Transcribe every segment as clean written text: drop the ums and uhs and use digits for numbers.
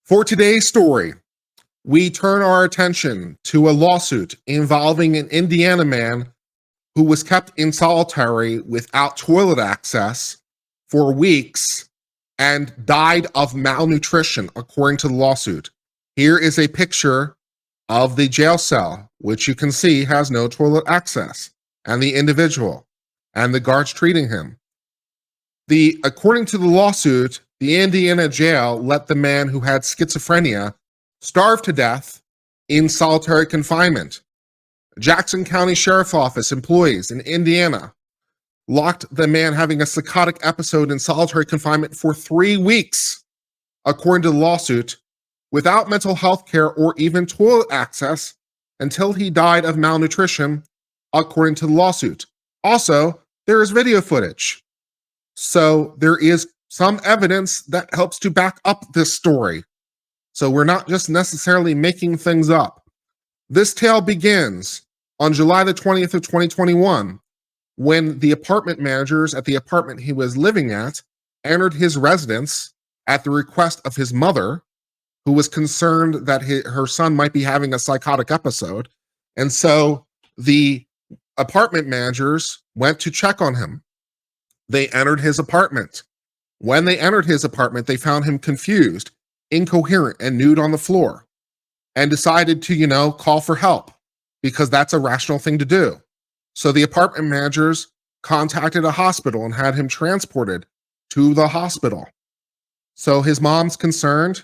For today's story, we turn our attention to a lawsuit involving an Indiana man who was kept in solitary without toilet access for weeks and died of malnutrition, according to the lawsuit. Here is a picture of the jail cell, which you can see has no toilet access, and the individual, and the guards treating him. According to the lawsuit, the Indiana jail let the man who had schizophrenia starve to death in solitary confinement. Jackson County Sheriff's Office employees in Indiana locked the man having a psychotic episode in solitary confinement for 3 weeks, according to the lawsuit, without mental health care or even toilet access until he died of malnutrition, according to the lawsuit. Also, there is video footage. So there is some evidence that helps to back up this story. So we're not just necessarily making things up. This tale begins on July the 20th of 2021, when the apartment managers at the apartment he was living at entered his residence at the request of his mother, who was concerned that her son might be having a psychotic episode. And so the apartment managers went to check on him. They entered his apartment. When they entered his apartment, they found him confused, incoherent, and nude on the floor, and decided to, call for help, because that's a rational thing to do. So the apartment managers contacted a hospital and had him transported to the hospital. So his mom's concerned.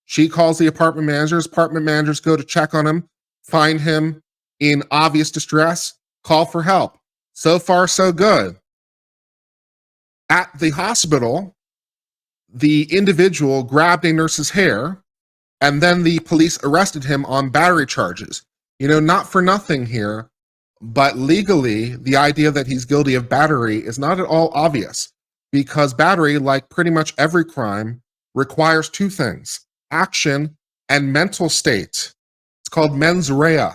She calls the apartment managers. Apartment managers go to check on him, find him in obvious distress, call for help. So far, so good. At the hospital, the individual grabbed a nurse's hair, and then the police arrested him on battery charges. Not for nothing here, but legally, the idea that he's guilty of battery is not at all obvious, because battery, like pretty much every crime, requires two things: action and mental state. It's called mens rea.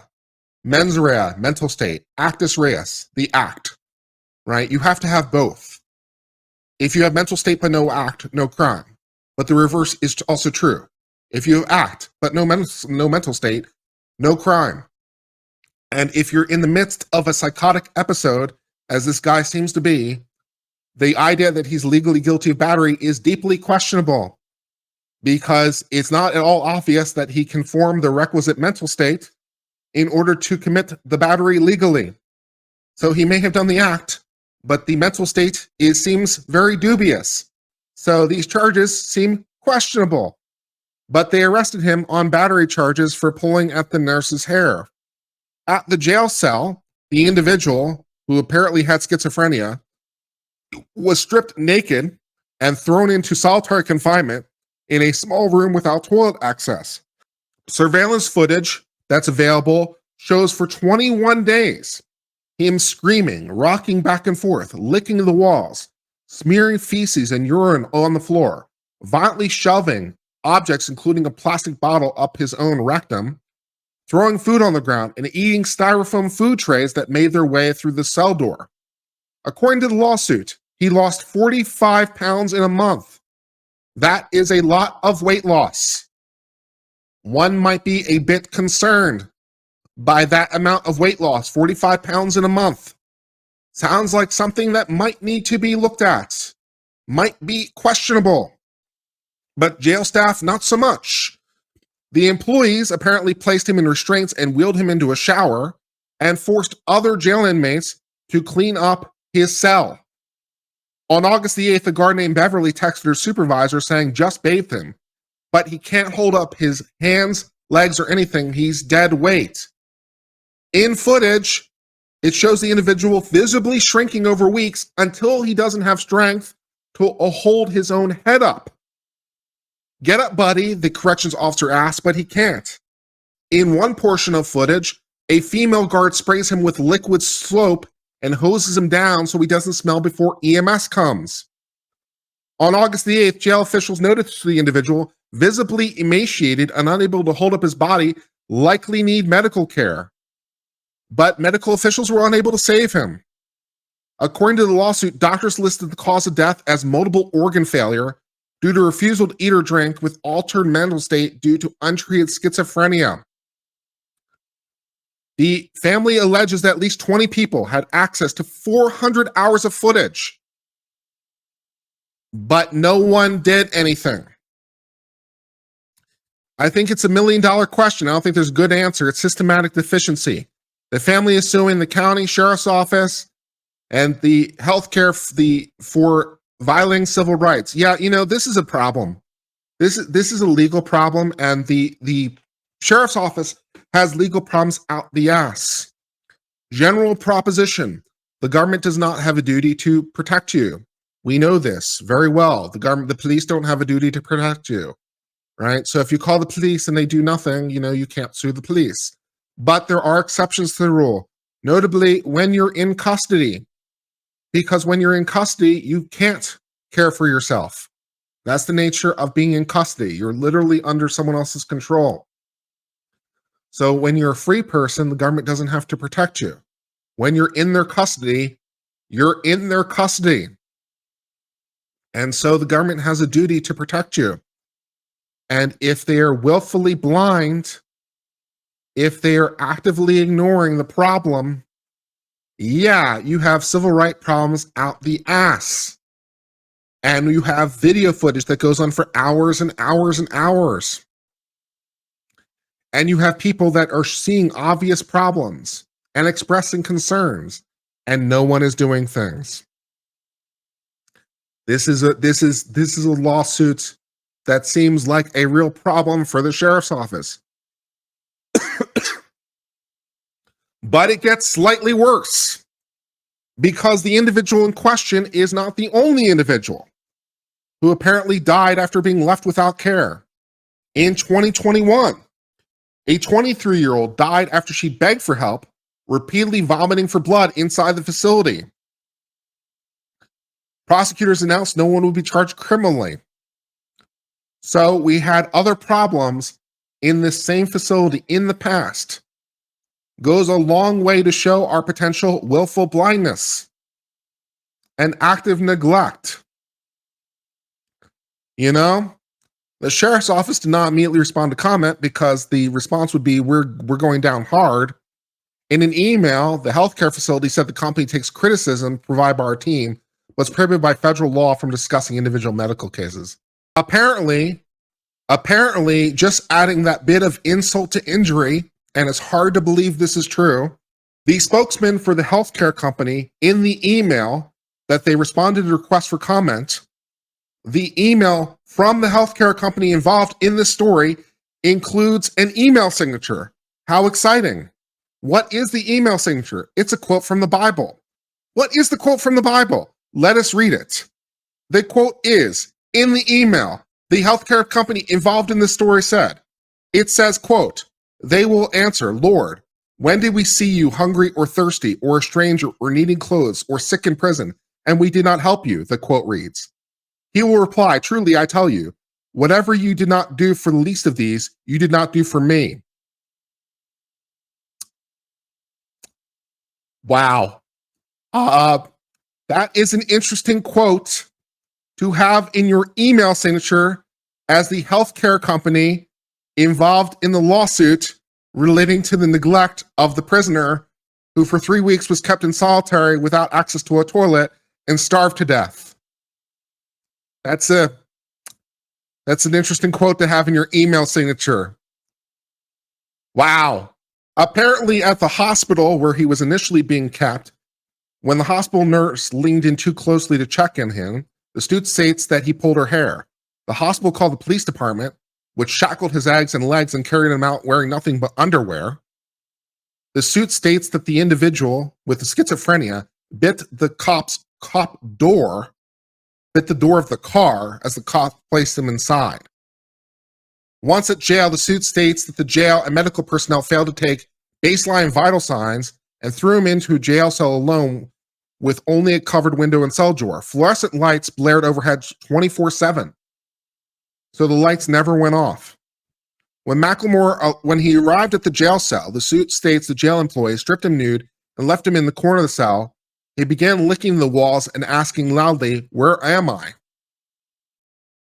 Mens rea, mental state. Actus reus, the act, right? You have to have both. If you have mental state but no act, no crime. But the reverse is also true. If you have act but no mental state, no crime. And if you're in the midst of a psychotic episode, as this guy seems to be, the idea that he's legally guilty of battery is deeply questionable, because it's not at all obvious that he can form the requisite mental state in order to commit the battery legally. So he may have done the act, but the mental state seems very dubious. So these charges seem questionable. But they arrested him on battery charges for pulling at the nurse's hair. At the jail cell, the individual, who apparently had schizophrenia, was stripped naked and thrown into solitary confinement in a small room without toilet access. Surveillance footage that's available shows for 21 days him screaming, rocking back and forth, licking the walls, smearing feces and urine on the floor, violently shoving objects, including a plastic bottle, up his own rectum, throwing food on the ground, and eating styrofoam food trays that made their way through the cell door. According to the lawsuit, he lost 45 pounds in a month. That is a lot of weight loss. One might be a bit concerned by that amount of weight loss, 45 pounds in a month. Sounds like something that might need to be looked at, might be questionable. But jail staff, not so much. The employees apparently placed him in restraints and wheeled him into a shower and forced other jail inmates to clean up his cell. On August the 8th, a guard named Beverly texted her supervisor saying, "Just bathed him, but he can't hold up his hands, legs, or anything. He's dead weight." In footage, it shows the individual visibly shrinking over weeks until he doesn't have strength to hold his own head up. "Get up, buddy," the corrections officer asked, but he can't. In one portion of footage, a female guard sprays him with liquid soap and hoses him down so he doesn't smell before EMS comes. On August the 8th, jail officials noticed the individual, visibly emaciated and unable to hold up his body, likely need medical care. But medical officials were unable to save him. According to the lawsuit, doctors listed the cause of death as multiple organ failure due to refusal to eat or drink with altered mental state due to untreated schizophrenia. The family alleges that at least 20 people had access to 400 hours of footage, but no one did anything. I think it's $1 million question. I don't think there's a good answer. It's systematic deficiency. The family is suing the county sheriff's office and the healthcare for violating civil rights. Yeah, this is a problem. This is a legal problem, and the sheriff's office has legal problems out the ass. General proposition: the government does not have a duty to protect you. We know this very well. The police don't have a duty to protect you, right? So if you call the police and they do nothing, you can't sue the police. But there are exceptions to the rule, notably when you're in custody, because when you're in custody, you can't care for yourself. That's the nature of being in custody. You're literally under someone else's control. So when you're a free person, the government doesn't have to protect you. When you're in their custody, you're in their custody. And so the government has a duty to protect you. And if they are willfully blind, if they are actively ignoring the problem, yeah, you have civil rights problems out the ass. And you have video footage that goes on for hours and hours and hours. And you have people that are seeing obvious problems and expressing concerns, and no one is doing things. This is a lawsuit that seems like a real problem for the sheriff's office. But it gets slightly worse, because the individual in question is not the only individual who apparently died after being left without care. In 2021, a 23-year-old died after she begged for help, repeatedly vomiting for blood inside the facility. Prosecutors announced no one would be charged criminally. So we had other problems in this same facility in the past. Goes a long way to show our potential willful blindness and active neglect. The sheriff's office did not immediately respond to comment, because the response would be, we're going down hard. In an email, the healthcare facility said the company takes criticism provided by our team, but it's prohibited by federal law from discussing individual medical cases. Apparently, just adding that bit of insult to injury, and it's hard to believe this is true, the spokesman for the healthcare company, in the email that they responded to request for comment, the email from the healthcare company involved in this story includes an email signature. How exciting. What is the email signature? It's a quote from the Bible. What is the quote from the Bible? Let us read it. The quote is, in the email, the healthcare company involved in this story said, it says, quote, "They will answer, Lord, when did we see you hungry or thirsty or a stranger or needing clothes or sick in prison, and we did not help you?" The quote reads. He will reply, "Truly, I tell you, whatever you did not do for the least of these, you did not do for me." Wow. That is an interesting quote to have in your email signature as the healthcare company involved in the lawsuit relating to the neglect of the prisoner who for 3 weeks was kept in solitary without access to a toilet and starved to death. That's an interesting quote to have in your email signature. Wow. Apparently at the hospital where he was initially being kept, when the hospital nurse leaned in too closely to check on him, the student states that he pulled her hair. The hospital called the police department, which shackled his arms and legs and carried him out wearing nothing but underwear. The suit states that the individual with the schizophrenia bit the door of the car as the cop placed him inside. Once at jail, the suit states that the jail and medical personnel failed to take baseline vital signs and threw him into a jail cell alone with only a covered window and cell door. Fluorescent lights blared overhead 24/7. So the lights never went off. When Macklemore, when he arrived at the jail cell, the suit states the jail employees stripped him nude and left him in the corner of the cell. He began licking the walls and asking loudly, "Where am I?"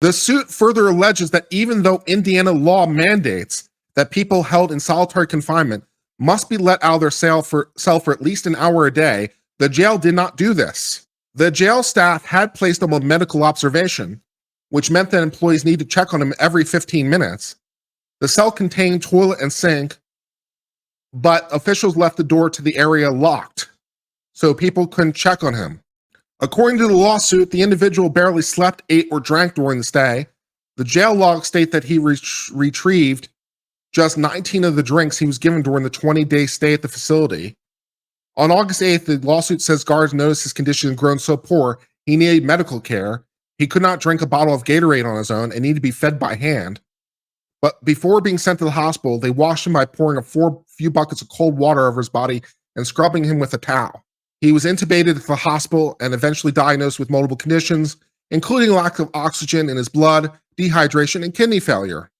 The suit further alleges that even though Indiana law mandates that people held in solitary confinement must be let out of their cell for at least an hour a day, the jail did not do this. The jail staff had placed him on medical observation, which meant that employees need to check on him every 15 minutes. The cell contained toilet and sink, but officials left the door to the area locked, so people couldn't check on him. According to the lawsuit, the individual barely slept, ate, or drank during the stay. The jail logs state that he retrieved just 19 of the drinks he was given during the 20-day stay at the facility. On August 8th, the lawsuit says guards noticed his condition had grown so poor he needed medical care. He could not drink a bottle of Gatorade on his own and needed to be fed by hand. But before being sent to the hospital, they washed him by pouring a few buckets of cold water over his body and scrubbing him with a towel. He was intubated at the hospital and eventually diagnosed with multiple conditions, including lack of oxygen in his blood, dehydration, and kidney failure.